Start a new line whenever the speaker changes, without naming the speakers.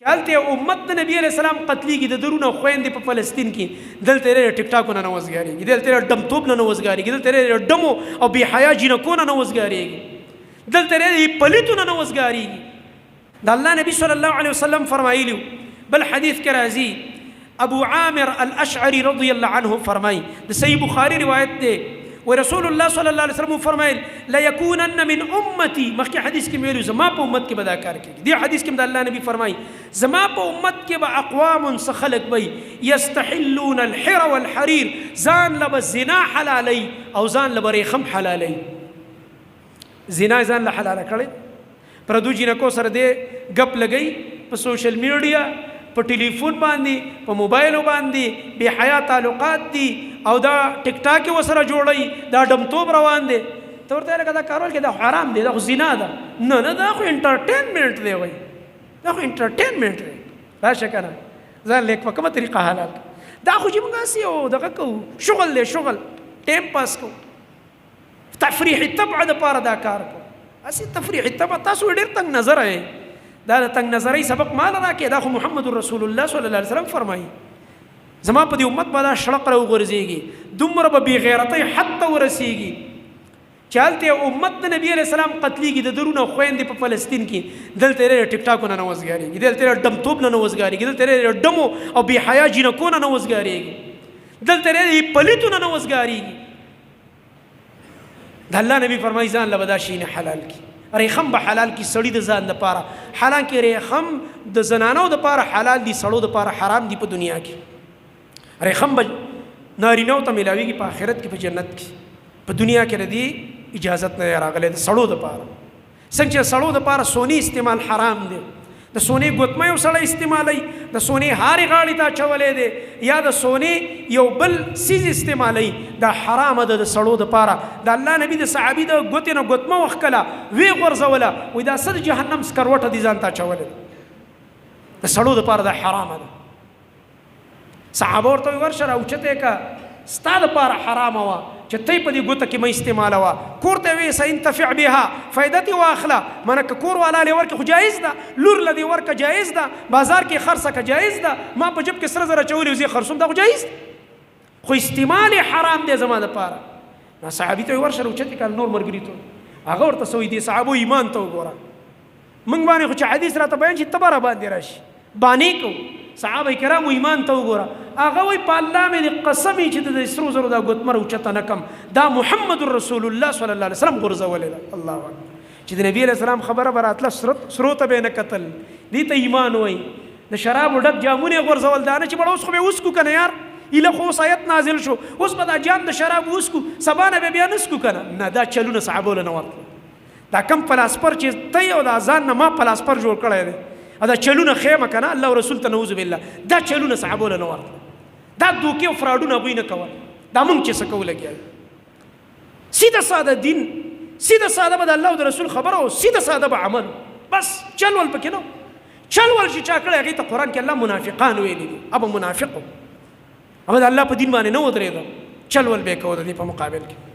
چالته امت د نبی علیہ السلام قتلیږي د درونه خويندې په فلسطین کې دلته لري ټیک ټاکونه نه وزګاریږي دلته لري ډمټوب نه وزګاریږي دلته لري ډمو او بی حیا جنکونه نه وزګاریږي دلته لري پلیتونه نه وزګاریږي د الله نبی صلی الله علیه وسلم فرمایلی بل حدیث کې راځي ابو عامر الاشعری رضی الله عنه فرمای د صحیح بخاری روایت ده ورسول الله صلی الله علیه وسلم فرمایل لا یکونن من امتی مخکې حدیث کې ویلو زما په امت کې به دا کار کېږي دی حدیث کې د الله نبی فرمای زما په امت کې به اقوام خلق وي یستحلون الحر والحریر ځان له زنا حلالي او ځان له ریخم حلالي زنا ځان له حلاله کړي پردو جنکو سره دې غپ لګي په سوشل میډیا په ټلیفون باندې په موبایل باندې بے حیا تعلقات دي او دا ټیک ټاک وسره جوړي دا ډمټوب روان دي ته ورته لکه دا کارول کې دا حرام دي دا زنا ده نه دا خو انټرټینمنټ دی وای دا خو انټرټینمنټ دی راشه کنه ځان لیک په کومه طریقه حلال دا خو چې موږ سیو دغه کو شغل له شغل ټیم پاس کو تفریح تبع د پاره دا کار کو اسی تفریح تبع تاسو ډیر تنگ نظر ہے دا تنگ نظری سبق مال راکې دا خو محمد رسول الله صلی الله علیه وسلم فرمایي زما په دې امت باندې شړق راو غورځيږي دومره به بی غیرتۍ حتی ورسیږي چالته امت د نبی علیہ السلام قتلیږي د درونه خويندې په فلسطین کې دلته لري ټیک ټاکونه نه وزګاریږي دلته لري ډمټوب نه وزګاریږي دلته لري ډمو او بی حیا جنکونه نه وزګاریږي دلته لري پلیتونه نه وزګاریږي د الله نبی فرمایي ځان له بداشین حلال کی ریخم به حلال کی سړی د ځان لپاره حالانکه ریخم د زنانو لپاره حلال دي سړو لپاره حرام دي په دنیا کې ریخم به نارینو ته ملاویږي په آخرت کې په جنت کې په دنیا کې ردی اجازت نه راغله د سړو لپاره څنګه چې سړو لپاره سونی استعمال حرام دي د سونی ګوتمه یو سړی استعمالي د سونی هاري غاړي ته چولې دي یا د سونی یو بل سیز استعمالي دا حرام ده د سړو لپاره د الله نبی د صحابي د ګوتې نه ګوتمه وخکله وی غرزوله وې دا سر جهنم سکروټه دي ځان ته چولې د سړو لپاره دا حرام ده صحابه ورته ورشه راوچته کا ستاده لپاره حرام وا چې ته په دې ګوته کې مې استعمال وا کوړته وې سینتفع بها فائدتي واخله منک کور والا لور کې جایز ده لور لدی ورکه جایز ده بازار کې خرڅه کا جایز ده ما په جب کې سره زره چولې وزي خرصوم ده جایز خو استعمال حرام دی زما د پاره نو صحابي ته ورشه راوچته کال نور مرګریتو هغه ورته سوې دي صحابو ایمان ته وګوره موږ باندې خو چې حدیث راته بیان شي تبره باندې راشي باندې کو صحابه کرام ایمان ته وګوره هغه وی په الله مې قسم چې د سرو زرو دا ګوتمر او چته نکم دا محمد رسول الله صلی الله علیه وسلم غرزولې الله اکبر چې د نبی علیہ السلام خبره براتله سرو ته به نه قتل دي ته ایمان وای د شراب ډک جامونه غرزول دانه چې بڑا اوس خو به اوس کو کنه یار اله خو آیت نازل شو اوس به دا جام د شراب اوس کو سبانه به بیا نس کو کنه نه دا چلونه صحابه له نور دا کم پلاسپر چې ته او د اذان نه ما پلاسپر جوړ کړی دی دا چلونه خیمه کنه الله او رسول ته نعوذ بالله دا چلونه صحابه له نور دا دوکي او فراډونه به نه کول دا مونږ چې سکو لګیا سیده ساده دین سیده ساده به الله او رسول خبره او سیده ساده به عمل بس چلول پکې نو چلول چې چا کړی هغه ته قران کې الله منافقان ویلي دي ابو منافق ابو الله په دین باندې نه ودرېدو چلول به کو د دې په مقابل کې